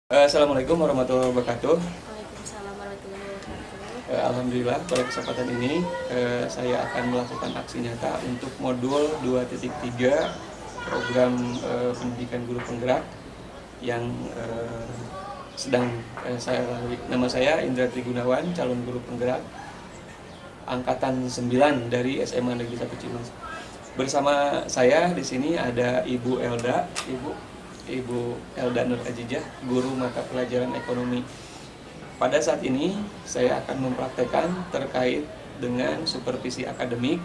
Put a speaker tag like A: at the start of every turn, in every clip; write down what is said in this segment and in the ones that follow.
A: Assalamualaikum warahmatullahi wabarakatuh.
B: Waalaikumsalam warahmatullahi wabarakatuh.
A: Alhamdulillah pada kesempatan ini saya akan melakukan aksi nyata untuk modul 2.3 program pendidikan guru penggerak yang sedang saya lalui. Nama saya Indra Trigunawan, calon guru penggerak angkatan 9 dari SMA Negeri 1 Cimas. Bersama saya di sini ada Ibu Elda Nur Ajijah, guru mata pelajaran ekonomi. Pada saat ini saya akan mempraktekkan terkait dengan supervisi akademik.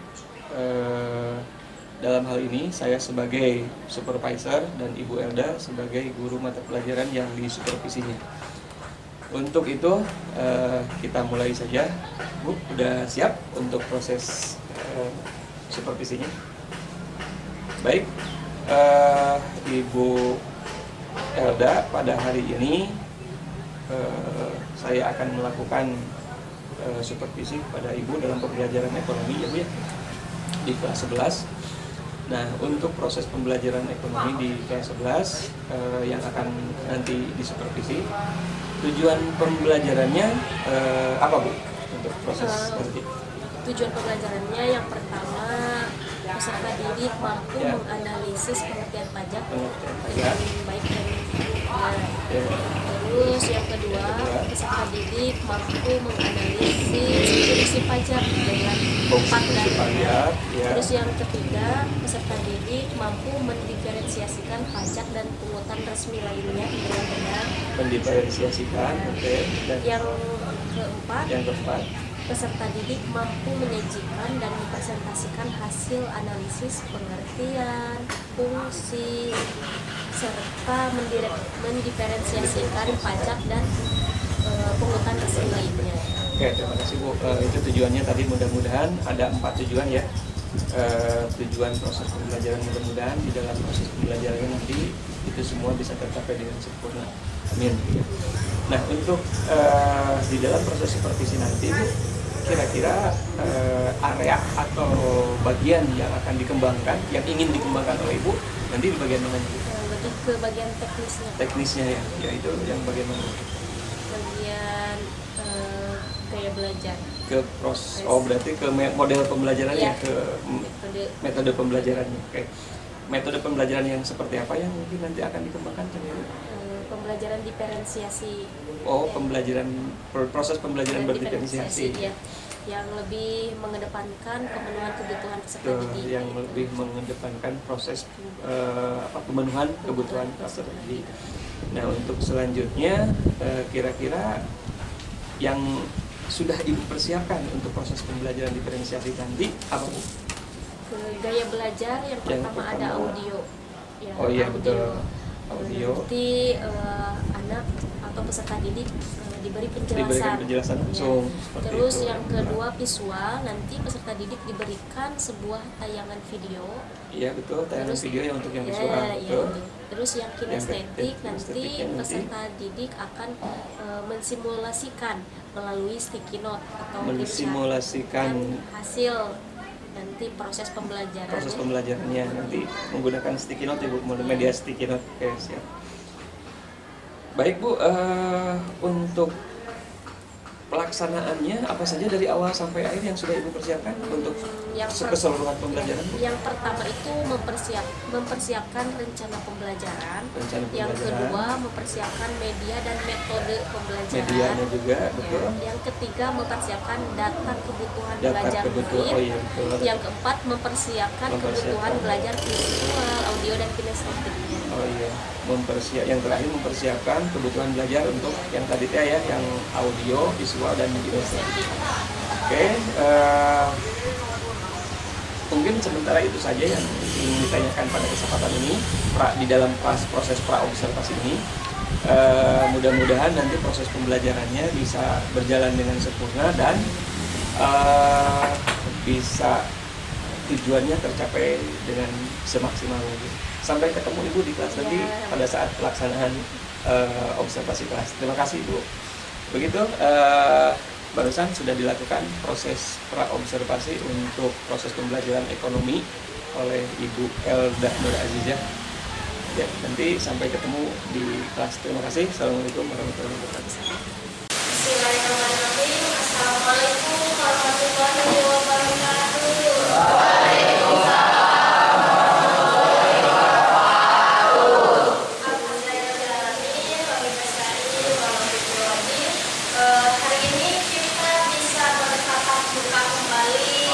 A: Dalam hal ini saya sebagai supervisor dan Ibu Elda sebagai guru mata pelajaran yang disupervisinya. Untuk itu kita mulai saja. Bu, udah siap untuk proses supervisinya? Baik, Ibu Elda, pada hari ini saya akan melakukan supervisi kepada Ibu dalam pembelajaran ekonomi, ya Bu ya, di kelas 11. Nah, untuk proses pembelajaran ekonomi di kelas 11 yang akan nanti disupervisi, tujuan pembelajarannya apa Bu untuk proses nanti?
B: Tujuan pembelajarannya yang pertama, peserta didik mampu menganalisis pengertian pajak dengan baik dan benar. Terus yang kedua, peserta didik mampu menganalisis fungsi pajak dengan tepat dan benar. Terus yang ketiga, peserta didik mampu mendiferensiasikan pajak dan pungutan resmi lainnya dengan benar.
A: Mendiferensiasikan, oke. Dan
B: Yang keempat, peserta didik mampu menyajikan dan mempresentasikan hasil analisis pengertian, fungsi, serta mendiferensiasikan pajak dan pungutan resmi lainnya.
A: Oke, terima kasih Bu. Itu tujuannya tadi, mudah-mudahan ada 4 tujuan ya. Tujuan proses pembelajaran, mudah-mudahan di dalam proses pembelajaran nanti itu semua bisa tercapai dengan sempurna. Amin. Nah, untuk di dalam proses supervisi nanti, kira-kira area atau bagian yang akan dikembangkan, yang ingin dikembangkan oleh Ibu, nanti di bagian mana?
B: Lebih ke bagian teknisnya.
A: Teknisnya ya, yaitu yang bagian mana?
B: Bagian gaya belajar.
A: Berarti ke model pembelajarannya,
B: ya,
A: ke metode pembelajarannya. Oke. Metode pembelajaran yang seperti apa yang mungkin nanti akan dikembangkan?
B: Pembelajaran diferensiasi.
A: Proses pembelajaran berdiferensiasi.
B: Ya, yang lebih mengedepankan pemenuhan kebutuhan peserta didik.
A: Yang lebih mengedepankan proses pemenuhan kebutuhan peserta didik. Nah, untuk selanjutnya kira-kira yang sudah Ibu persiapkan untuk proses pembelajaran diferensiasi nanti apa Bu?
B: Gaya belajar yang pertama ada audio. Ya,
A: oh iya, betul. Audio.
B: Nanti anak atau peserta didik diberi penjelasan
A: langsung.
B: Ya. Terus itu. Yang kedua visual, nanti peserta didik diberikan sebuah tayangan video.
A: Iya betul, tayangan video yang untuk yang visual.
B: Ya, terus yang kinestetik, nanti peserta didik akan mensimulasikan melalui sticky note atau
A: mensimulasikan
B: hasil nanti proses pembelajarannya
A: nanti menggunakan sticky note ya Bu, media sticky note. Oke, siap. Baik Bu, untuk pelaksanaannya apa saja dari awal sampai akhir yang sudah Ibu persiapkan untuk keseluruhan pembelajaran?
B: Yang pertama itu mempersiapkan rencana pembelajaran. Yang kedua mempersiapkan media dan metode pembelajaran.
A: Medianya juga, betul.
B: Yang ketiga mempersiapkan data kebutuhan belajar murid. Yang keempat mempersiapkan kebutuhan belajar visual, audio dan kinestetik.
A: Yang terakhir mempersiapkan kebutuhan belajar untuk yang tadi ya, yang audio, visual dan kinestetik. Oke, mungkin sementara itu saja yang ingin ditanyakan pada kesempatan ini di dalam proses pra-observasi ini. Mudah-mudahan nanti proses pembelajarannya bisa berjalan dengan sempurna dan bisa tujuannya tercapai dengan semaksimal mungkin. Sampai ketemu Ibu di kelas nanti pada saat pelaksanaan observasi kelas. Terima kasih Ibu. Begitu, barusan sudah dilakukan proses pra-observasi untuk proses pembelajaran ekonomi oleh Ibu Elda Nur Ajijah. Ya, nanti sampai ketemu di kelas. Terima kasih. Assalamualaikum warahmatullahi wabarakatuh.
B: Bismillahirrahmanirrahim. Assalamualaikum warahmatullahi wabarakatuh. Hari ini kita bisa bertatap muka kembali,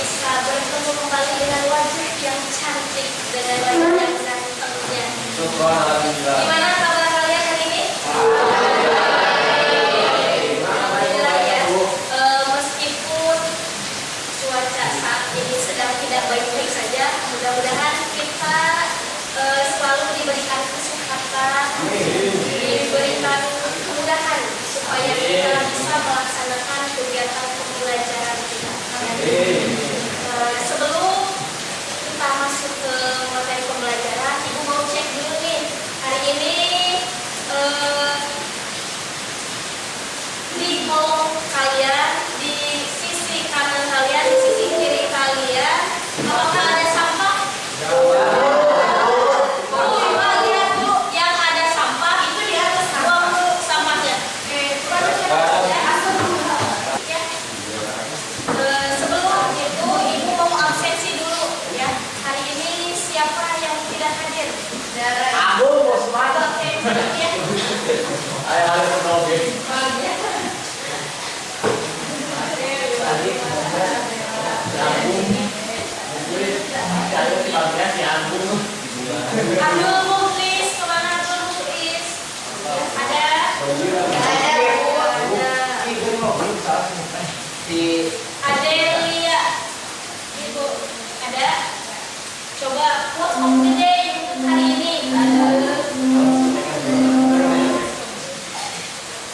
B: bisa bertemu kembali dengan wajah yang cantik, dengan wajah yang gantengnya. Gimana kabar kalian hari ini? Alhamdulillah ya. Meskipun cuaca saat ini sedang tidak baik-baik saja, mudah-mudahan kita selalu diberikan kesehatan, diberikan kemudahan supaya kita bisa melaksanakan kegiatan pembelajaran kita. Sebelum kita masuk ke materi pembelajaran, Ibu mau cek dulu nih. Hari ini di kolom kalian, di sisi kanan kalian, di sisi kiri kalian, apakah ada sampah? Lihat Bu, yang ada sampah itu di atas buang sampahnya. Ya. Sebelum itu Ibu mau absensi dulu ya. Hari ini siapa yang tidak hadir?
C: Aku mau semangat.
B: Oke, ya.
C: Ayo penolong.
B: Abdul Mukhlis, kemana Abdul Mukhlis? Ada? Adelia, Ibu, ada? Coba quote of the day untuk hari ini.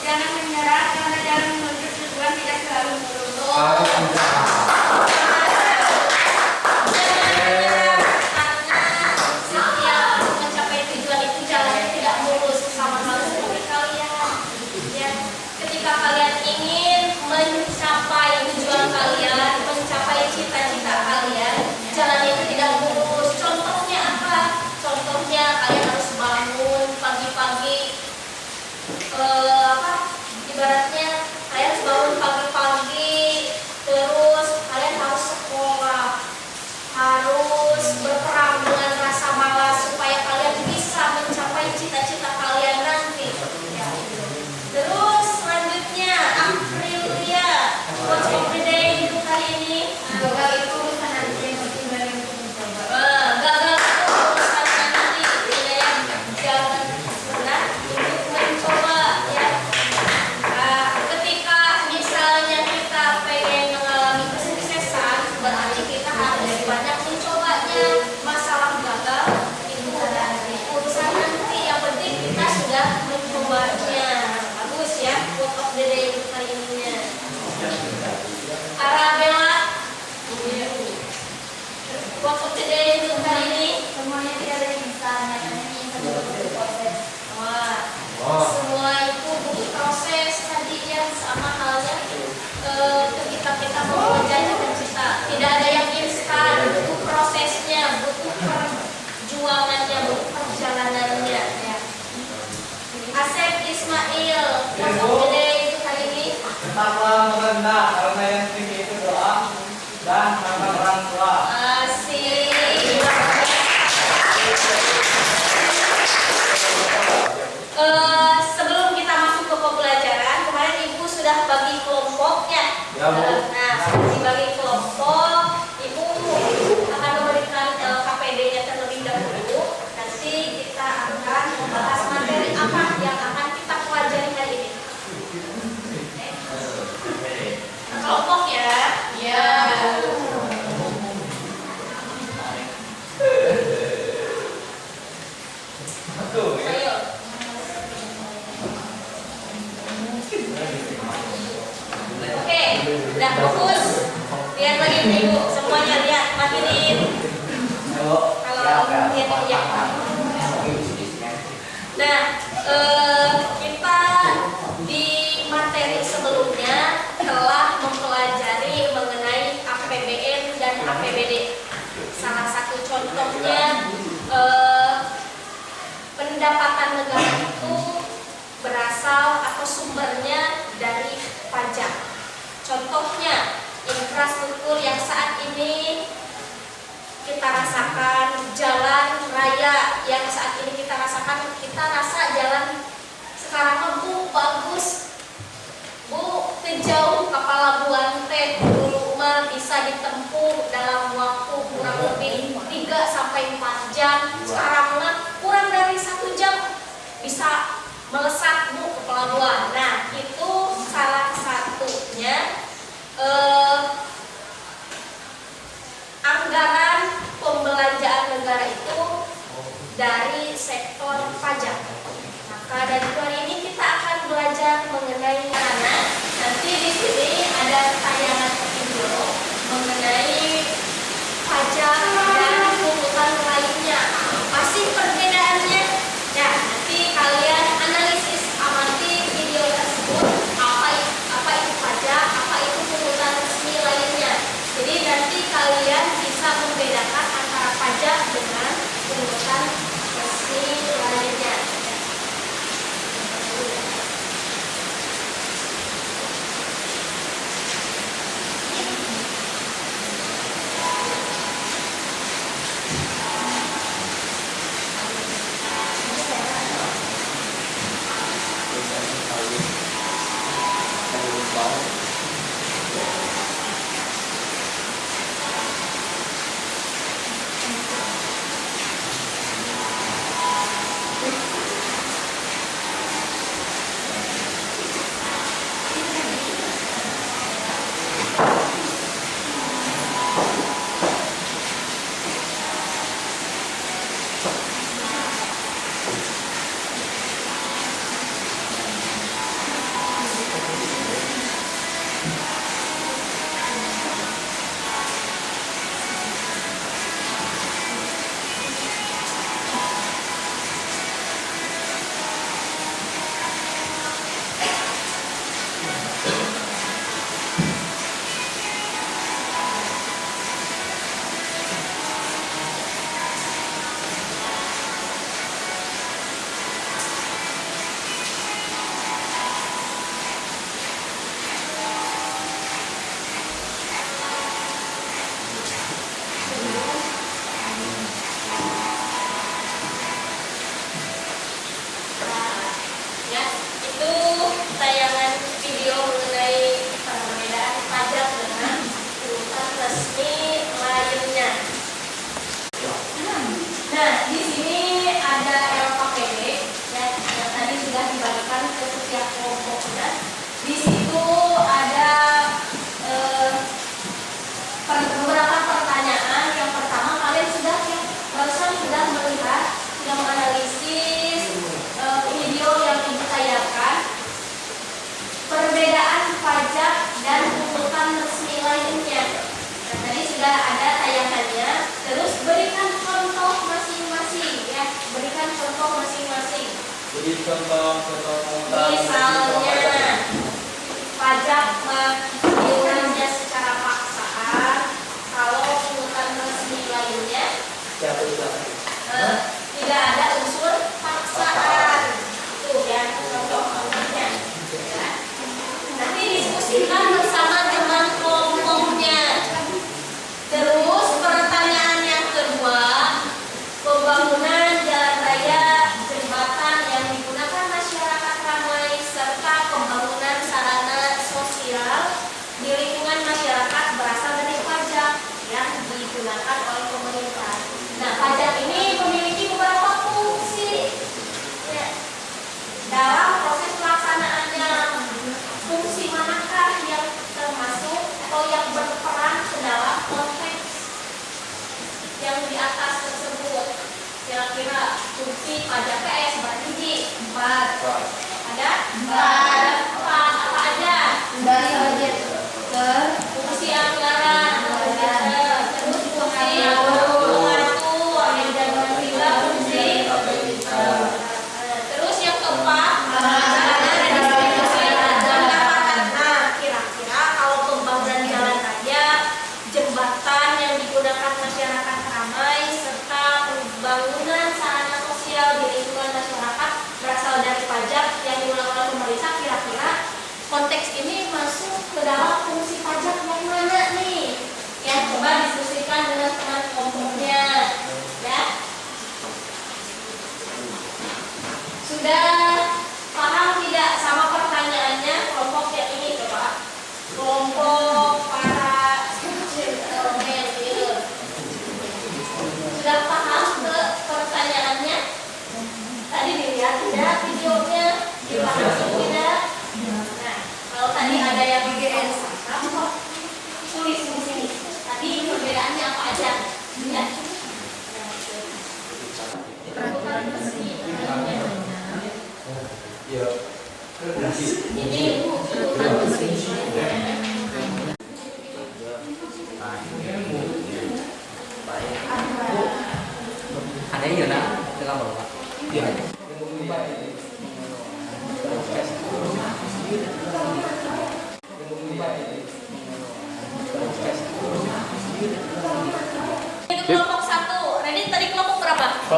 D: Jangan menyerah karena jalan menuju tujuan tidak selalu mulus.
B: Jangan menyerah karena setiap mencapai tujuan itu jalannya tidak mulus, sama halnya seperti kalian. Ya, ketika kalian ingin mencapai tujuan kalian, mencapai cita-cita kalian, jalannya itu tidak mulus. Contohnya apa? Contohnya kalian harus bangun pagi-pagi. Ibaratnya kalian harus bangun pagi-pagi, terus kalian harus sekolah, harus berperang dengan rasa malas supaya kalian bisa mencapai cita-cita kalian nanti. Ya. Terus selanjutnya Aprilia, quote of the day untuk hari ini.
D: Gagal itu urusan nanti yang penting dari untuk mencoba.
B: Gagal itu urusan nanti, ya. Jangan pernah untuk mencoba ya. Ketika misalnya kita pengen mengalami kesuksesan, berarti kita harus banyak mencobanya. Masalah gagal itu adalah urusan nanti, yang penting kita sudah mencobanya. Bagus ya, quote of the day untuk hari ini. Arabella, quote of the day untuk hari ini.
D: Semuanya tidak ada yang bisa, hanya bisa dilakukan proses.
B: Wah, semua itu butuh proses tadi yang sama halnya ketika kita mau mengejar cita-cita. Tidak ada yang instan, butuh prosesnya, butuh perjuangannya, butuh perjalanannya. Ya. Asep Ismail, quote of the day itu hari ini.
C: Tetaplah merendah karena yang tinggi itu doa dan nama orang tua.
B: Asik. Sebelum kita masuk ke pembelajaran, kemarin Ibu sudah bagi kelompoknya.
C: Ya, Bu.
B: Nah, setelah dibagi kelompok, Ibu akan memberikan KPD-nya terlebih dahulu. Nanti kita akan membahas materi apa yang akan kita pelajari hari ini. Kelompok ya. Ya. Ayo. Oke, udah fokus. Lihat lagi nih Ibu, semuanya lihat, matinin. Kalau lihat ya. Nah, kita di materi sebelumnya telah mempelajari mengenai APBN dan APBD. Salah satu contohnya contohnya infrastruktur yang saat ini kita rasakan, jalan raya yang saat ini kita rasakan, kita rasa jalan sekarang Bu bagus, Bu jauh ke Palabuhan teh dulu mah bisa ditempuh dalam waktu kurang lebih 3 sampai 4 jam, sekarang mah kurang dari 1 jam bisa melesat Bu ke pelabuhan. Nah itu salah satunya anggaran pembelanjaan negara itu dari sektor pajak. Maka dari hari ini kita akan belajar mengenai mana nanti di sini ada tayangan video mengenai pajak dan pungutan lainnya. Apa sih perbedaannya? Ya nanti kalian analisis amati video tersebut apa itu pajak, apa itu pungutan resmi lainnya. Jadi nanti kalian bisa membedakan antara pajak dengan pungutan resmi lainnya. Misalnya pajak iurannya secara paksaan, kalau pungutan resmi lainnya tidak ada unsur paksaan. Itu ya contoh-contohnya. Ya. Nanti diskusikan bersama teman kelompoknya. Terus pertanyaan yang kedua, pembangunan jalan raya, jembatan yang digunakan masyarakat ramai serta pembangunan sarana sosial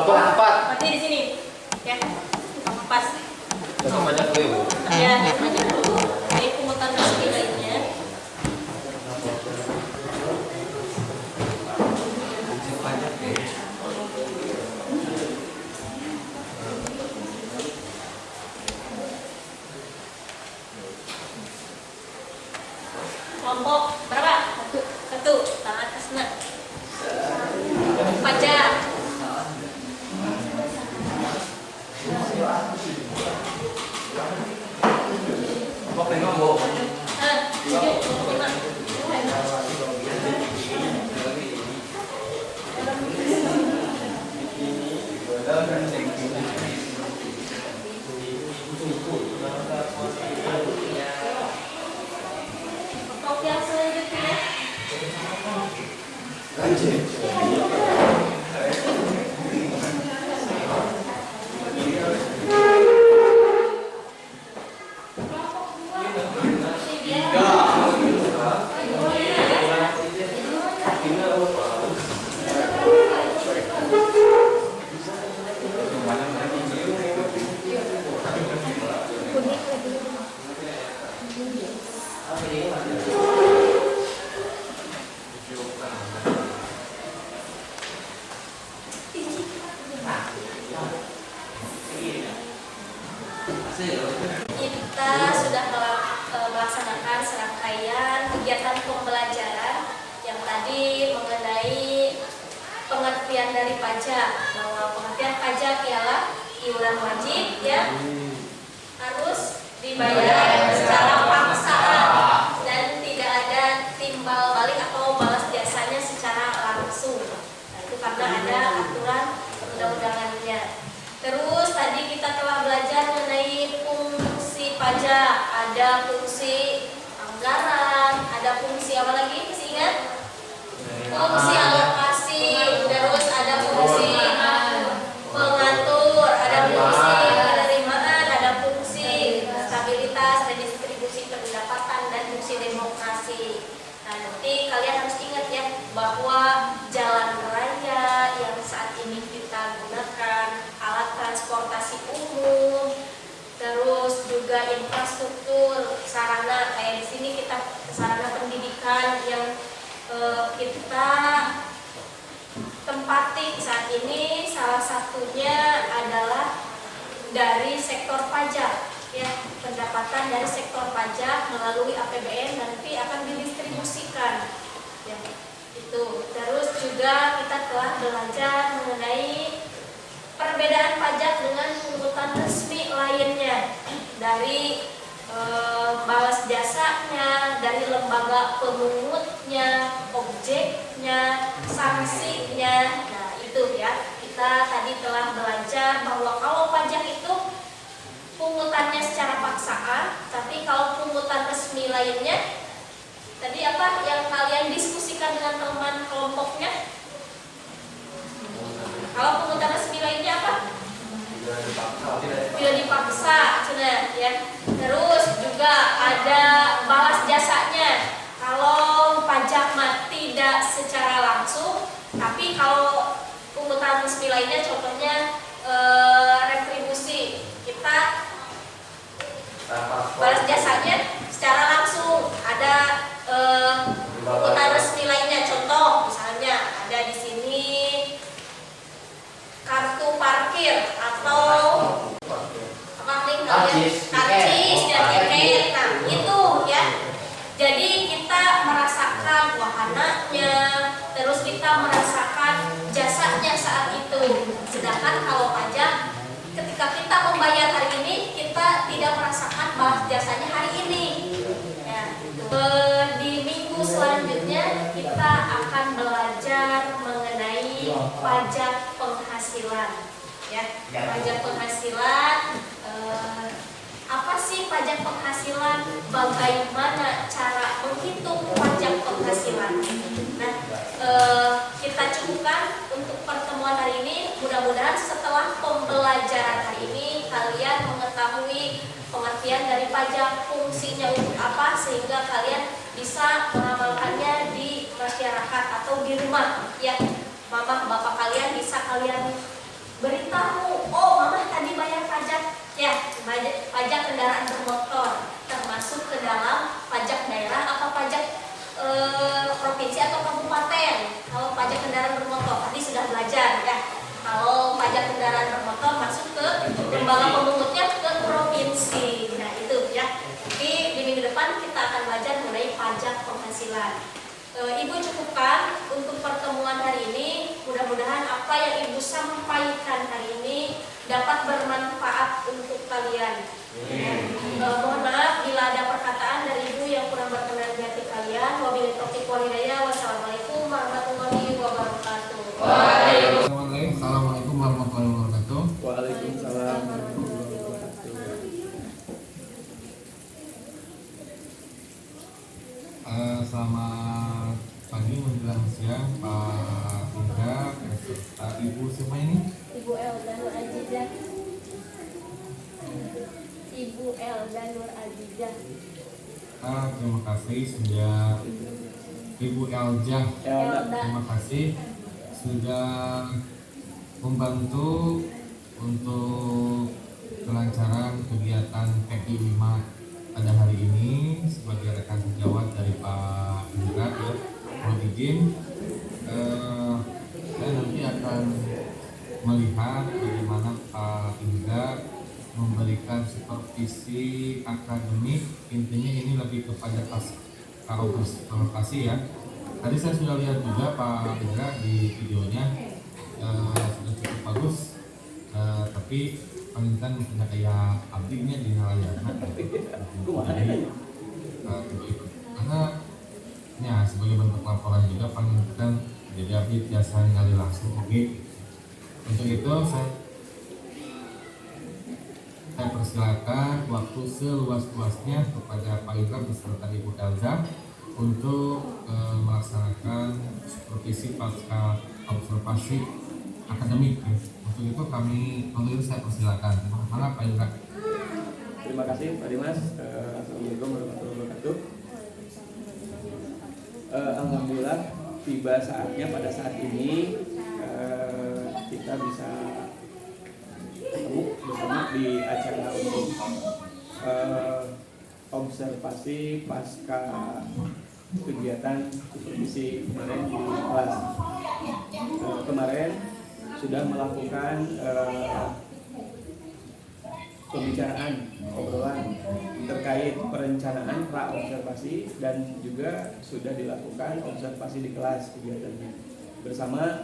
B: Berarti di sini. Ya. Pas.
E: Banyak dulu.
B: Ya, banyak dulu. Ini pungutan resmi lainnya. Kelompok berapa? Satu. Tangan atas nak. Pajak. Untuk yang selanjutnya. Kita sudah melaksanakan serangkaian kegiatan pembelajaran yang tadi mengenai pengertian dari pajak, bahwa pengertian pajak ialah iuran wajib ya harus dibayar secara paksaan dan tidak ada timbal balik atau balas jasanya secara langsung. Nah, itu karena ada aturan undang-undangannya. Terus tadi kita telah belajar mengenai fungsi pajak, ada fungsi anggaran, ada fungsi apa lagi? Masih ingat? Fungsi alokasi, terus ada fungsi pengatur, ada fungsi penerimaan, ada fungsi stabilitas, redistribusi pendapatan, dan fungsi demokrasi. Nah, nanti kalian harus ingat ya bahwa jalan raya yang saat ini kita gunakan, alat transportasi umum, terus juga infrastruktur sarana kayak di sini kita sarana pendidikan yang kita tempati saat ini salah satunya adalah dari sektor pajak ya, pendapatan dari sektor pajak melalui APBN nanti akan didistribusikan ya itu. Terus juga kita telah belajar mengenai perbedaan pajak dengan pungutan resmi lainnya, dari balas jasanya, dari lembaga pemungutnya, objeknya, sanksinya. Nah itu ya, kita tadi telah belajar bahwa kalau pajak itu pungutannya secara paksaan, tapi kalau pungutan resmi lainnya tadi apa yang kalian diskusikan dengan teman kelompoknya? Kalau pungutan resmi lainnya apa? Tidak dipaksa, ya. Terus juga ada balas jasanya. Kalau pajak mah tidak secara langsung, tapi kalau pungutan resmi lainnya, contohnya retribusi, kita balas jasanya secara langsung. Ada pungutan resmi lainnya, contoh misalnya ada di sini kartu parkir atau apa nih kalian karcis dan tiket. Nah itu ya, jadi kita merasakan wahananya, terus kita merasakan jasanya saat itu. Sedangkan kalau pajak, ketika kita membayar hari ini, kita tidak merasakan balas jasanya hari ini ya. Di minggu selanjutnya kita akan belajar mengenai pajak penghasilan ya. Pajak penghasilan, apa sih pajak penghasilan, bagaimana cara menghitung pajak penghasilan. Nah kita cukupkan untuk pertemuan hari ini. Mudah-mudahan setelah pembelajaran hari ini kalian mengetahui pengertian dari pajak, fungsinya untuk apa, sehingga kalian bisa mengamalkannya di masyarakat atau di rumah ya. Mama bapak kalian bisa kalian beritahu, oh mama tadi bayar pajak ya, pajak kendaraan bermotor termasuk ke dalam pajak daerah apa pajak provinsi atau kabupaten. Kalau pajak kendaraan bermotor tadi sudah belajar ya, kalau pajak kendaraan bermotor masuk ke lembaga pemungutnya ke provinsi. Nah itu ya, nanti di minggu depan kita akan belajar mengenai pajak penghasilan. Ibu cukupkan untuk pertemuan hari ini. Mudah-mudahan apa yang Ibu sampaikan hari ini dapat bermanfaat untuk kalian. Mohon maaf bila ada perkataan dari Ibu yang kurang berkenan di hati kalian. Wabillahi taufiq wal hidayah. Wassalamualaikum warahmatullahi wabarakatuh.
F: Assalamualaikum warahmatullahi wabarakatuh.
A: Waalaikumsalam warahmatullahi wabarakatuh.
F: Selamat pagi menjelang siang Pak Indra beserta Ibu siapa ini?
B: Ibu Elda Nur Azizah. Ibu Elda Nur Azizah.
F: Terima kasih sudah Ibu Elja. Terima kasih sudah membantu untuk kelancaran kegiatan PI 5 pada hari ini sebagai rekan sejawat dari Pak Indra ya. Mohon izin saya nanti akan melihat bagaimana Pak Indra memberikan supervisi akademik. Intinya ini lebih kepada lokasi ya. Tadi saya sudah lihat juga Pak Indra di videonya sudah cukup bagus, tapi penelitian tidak kayak abdinya di Nalayana. Karena ya sebagai bentuk laporan juga penelitian jadi abdi biasa ngali langsung. Oke. Untuk itu saya persilakan waktu seluas-luasnya kepada Pak Indra beserta Ibu Elza untuk melaksanakan supervisi pasca observasi akademik. Untuk itu saya persilakan. Mana Pak Indra?
A: Terima kasih Pak Dimas. Assalamualaikum warahmatullahi wabarakatuh. Alhamdulillah tiba saatnya pada saat ini kita bisa ketemu bersama di acara untuk observasi pasca kegiatan supervisi kemarin di kelas. Kemarin sudah melakukan pembicaraan, obrolan terkait perencanaan pra-observasi dan juga sudah dilakukan observasi di kelas kegiatannya bersama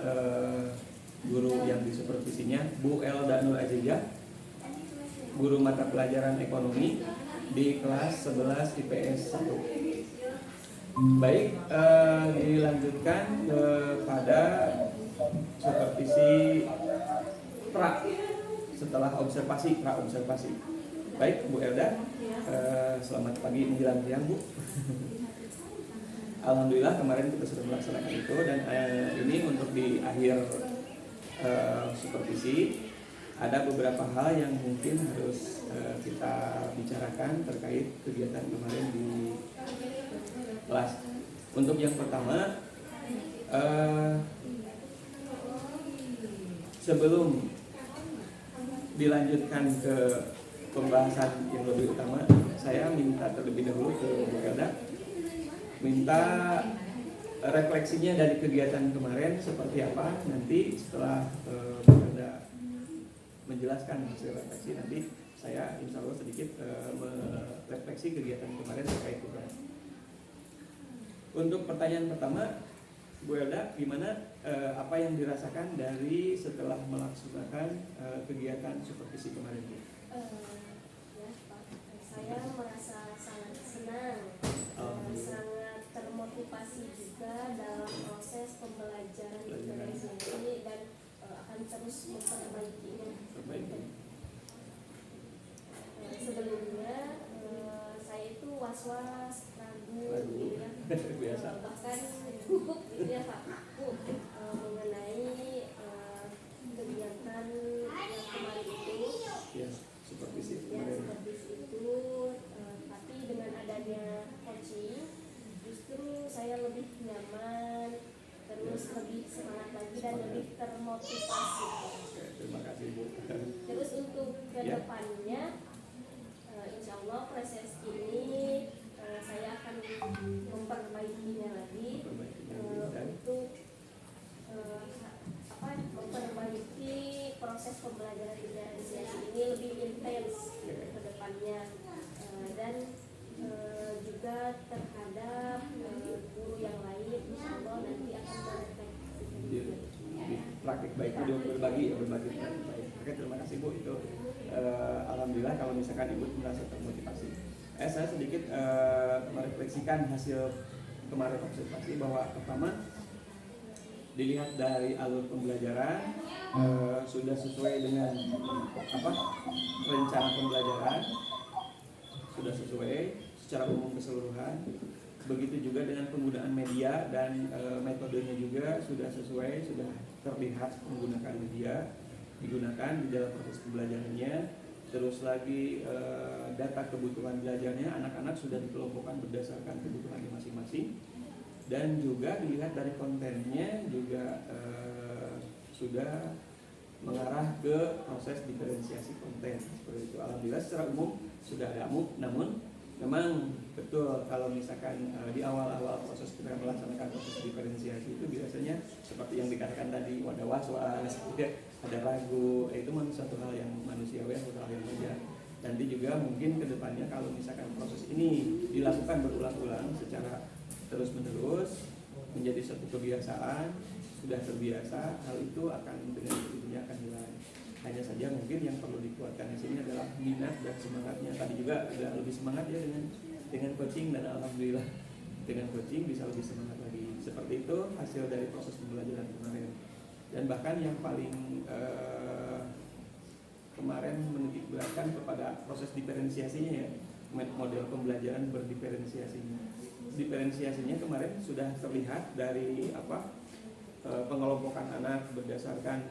A: guru yang disupervisinya Bu Elda Nur Azizah, guru mata pelajaran ekonomi di kelas 11 IPS 1. Baik, dilanjutkan kepada supervisi pra setelah observasi, pra-observasi. Baik Bu Elda, selamat pagi menjelang siang Bu. Alhamdulillah kemarin kita sudah melaksanakan itu dan ini untuk di akhir supervisi ada beberapa hal yang mungkin harus kita bicarakan terkait kegiatan kemarin di kelas. Untuk yang pertama, sebelum dilanjutkan ke pembahasan yang lebih utama, saya minta terlebih dahulu ke Bu Elda minta refleksinya dari kegiatan kemarin seperti apa. Nanti setelah Bu Elda menjelaskan hasil refleksi, nanti saya insya Allah sedikit merefleksi kegiatan kemarin terkait juga. Untuk pertanyaan pertama, Bu Elda, gimana apa yang dirasakan dari setelah melaksanakan kegiatan supervisi kemarin?
B: Ya, Pak. Saya merasa sangat senang, sangat termotivasi juga dalam proses pembelajaran di sini dan akan terus memperbaikinya. Sebelumnya saya itu was-was, ragu, ya. Bahkan gugup gitu ya Pak, mengenai kegiatan yang kemarin itu.
A: Ya, supervisi
B: itu, tapi dengan adanya coaching justru saya lebih nyaman, terus lebih semangat lagi dan lebih termotivasi.
A: Oke, terima kasih Bu.
B: Terus untuk kedepannya, insya Allah proses ini saya akan memperbaikinya lagi untuk memperbaiki proses pembelajaran diferensiasi ini lebih intens ke depannya, dan juga terhadap guru yang lain, insya Allah nanti akan merefleksikan.
A: Praktik baik itu berbagi praktik baik. Oke, terima kasih Bu. Itu alhamdulillah kalau misalkan Ibu merasa termotivasi. Saya sedikit merefleksikan hasil kemarin observasi bahwa pertama dilihat dari alur pembelajaran sudah sesuai dengan rencana pembelajaran, sudah sesuai secara umum keseluruhan. Begitu juga dengan penggunaan media dan metodenya juga sudah sesuai, sudah terlihat menggunakan media digunakan di dalam proses pembelajarannya. Terus lagi data kebutuhan belajarnya anak-anak sudah dikelompokkan berdasarkan kebutuhannya masing-masing, dan juga dilihat dari kontennya juga sudah mengarah ke proses diferensiasi konten seperti itu. Alhamdulillah secara umum sudah ada, namun memang betul kalau misalkan di awal-awal proses kita melaksanakan proses diferensiasi itu biasanya seperti yang dikatakan tadi ada was-was, ada ragu, itu memang satu hal yang manusiawi, satu hal yang wajar. Nanti juga mungkin ke depannya kalau misalkan proses ini dilakukan berulang-ulang secara terus-menerus menjadi satu kebiasaan, sudah terbiasa, hal itu akan dengan sendirinya akan hilang. Hanya saja mungkin yang perlu dikuatkan di sini adalah minat dan semangatnya. Tadi juga agak lebih semangat ya dengan coaching, dan alhamdulillah dengan coaching bisa lebih semangat lagi. Seperti itu hasil dari proses pembelajaran kemarin. Dan bahkan yang paling kemarin menitik beratkan kepada proses diferensiasinya ya, model pembelajaran berdiferensiasinya. Diferensiasinya kemarin sudah terlihat dari pengelompokan anak berdasarkan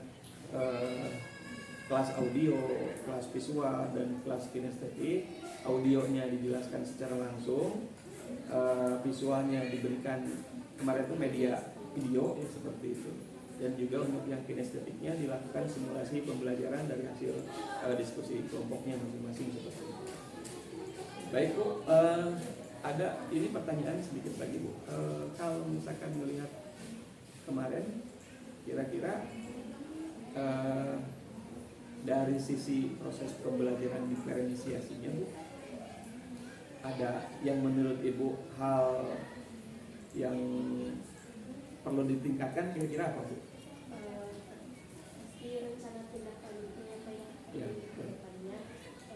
A: kelas audio, kelas visual, dan kelas kinestetik. Audionya dijelaskan secara langsung, visualnya diberikan kemarin itu media video ya, seperti itu. Dan juga untuk yang kinestetiknya dilakukan simulasi pembelajaran dari hasil diskusi kelompoknya masing-masing seperti itu. Baik Bu, ada ini pertanyaan sedikit lagi Bu. Kalau misalkan melihat kemarin, kira-kira dari sisi proses pembelajaran diferensiasinya Bu, ada yang menurut Ibu hal yang perlu ditingkatkan, kira-kira apa Bu?
B: Di rencana tindak lanjutnya apa yang ke depannya,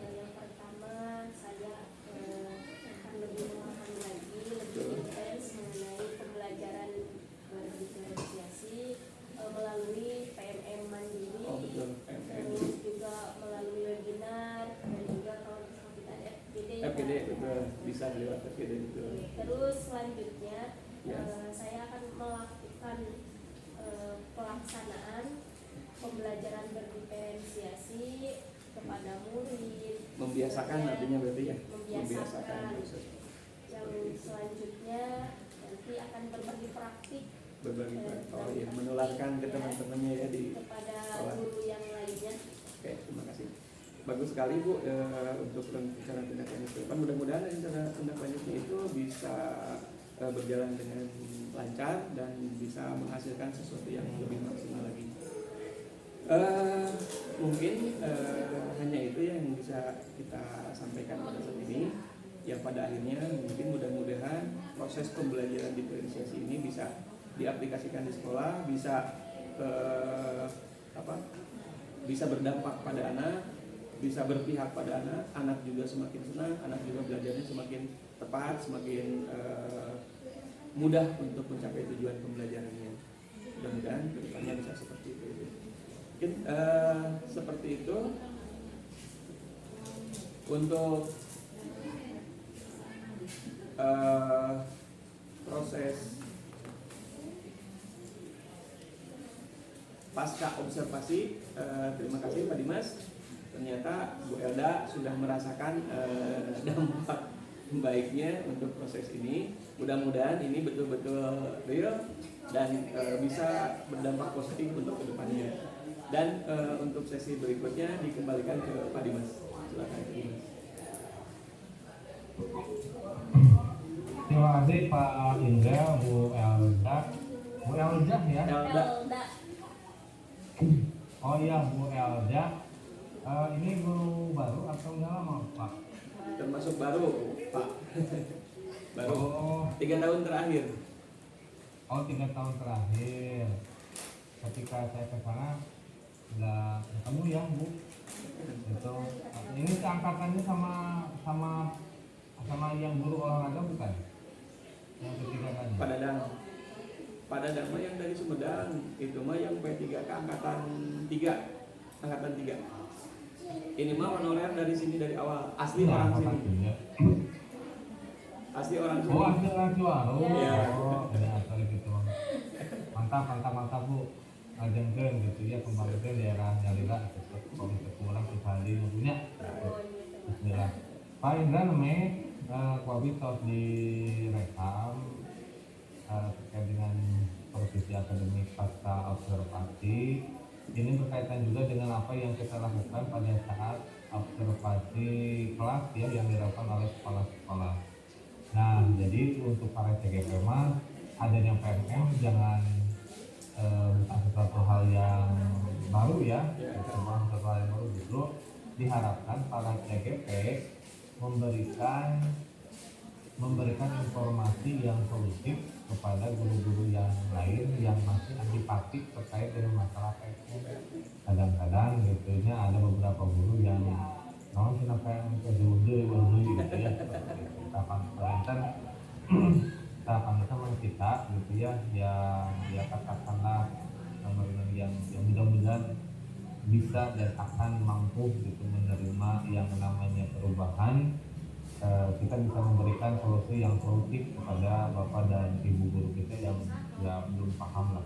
B: yang pertama saya akan lebih memahami lagi, lebih intens mengenai pembelajaran berdiferensiasi melalui PMM mandiri, terus juga melalui webinar, dan juga kalau misalnya kita ada FGD
A: betul, bisa lewat FGD betul.
B: Terus selanjutnya saya akan melakukan pelaksanaan pembelajaran berdiferensiasi kepada murid.
A: Membiasakan artinya berarti ya?
B: Membiasakan. Yang selanjutnya nanti akan berbagi praktik.
A: Menularkan ke teman-temannya ya di
B: kepada
A: sekolah.
B: Guru yang lainnya.
A: Oke, terima kasih. Bagus sekali Bu untuk rencana tindak lanjut ke depan. Mudah-mudahan rencana tindak lanjutnya itu bisa berjalan dengan lancar dan bisa menghasilkan sesuatu yang lebih maksimal lagi. Mungkin hanya itu yang bisa kita sampaikan pada saat ini. Yang pada akhirnya mungkin mudah-mudahan proses pembelajaran diferensiasi ini bisa diaplikasikan di sekolah, bisa bisa berdampak pada anak, bisa berpihak pada anak, anak juga semakin senang, anak juga belajarnya semakin tepat, semakin mudah untuk mencapai tujuan pembelajarannya. Mudah-mudahan kedepannya bisa seperti itu. Mungkin seperti itu untuk proses pasca observasi. Terima kasih Pak Dimas. Ternyata Bu Elda sudah merasakan dampak baiknya untuk proses ini. Mudah-mudahan ini betul-betul real dan bisa berdampak positif untuk kedepannya. Dan untuk sesi berikutnya dikembalikan ke Pak Dimas. Silakan Pak Dimas.
F: Terima kasih Pak Indra, Bu Elda ya.
A: Elda.
F: Oh iya Bu Elda. Ini guru baru atau udah lama Pak?
A: Termasuk baru Pak. Baru
F: Oh.
A: 3 tahun terakhir.
F: Oh 3 tahun terakhir. Ketika saya ke sana udah ketemu ya Bu. Itu ini keangkatannya sama yang guru olahraga bukan? Yang ketiga kan?
A: Pak Dadang mah yang dari Sumedang, itu mah yang P3 ke angkatan 3. Ini mah honorer dari sini dari awal, asli orang sini. Asli orang sini.
F: Oh asli orang Ciwaru.
A: Iya.
F: Oh ini asal gitu. Mantap Bu. Ajengkeun gitu ya kembangkeun daerah Jalila komite kurang sekali punya. Bismillah. Pak Indra namanya kuabi tos direkam terkait dengan posisi akademik pasca observasi. Ini berkaitan juga dengan apa yang kita lakukan pada saat observasi kelas ya yang dilakukan oleh kepala sekolah. Nah, jadi untuk para CGP mah adanya PMM jangan bukan sesuatu hal yang baru ya, cuma sesuatu hal yang baru justru diharapkan para CGP memberikan informasi yang solutif kepada guru-guru yang lain yang masih antipatik terkait dengan masalah PMM. Kadang-kadang gitunya ada beberapa guru yang kenapa yang kedua gitu ya, kapan sama kita gitu ya yang katakanlah yang mudah-mudahan bisa dan akan mampu gitu menerima yang namanya perubahan. Kita bisa memberikan solusi yang solutif kepada bapak dan ibu guru kita yang belum paham lah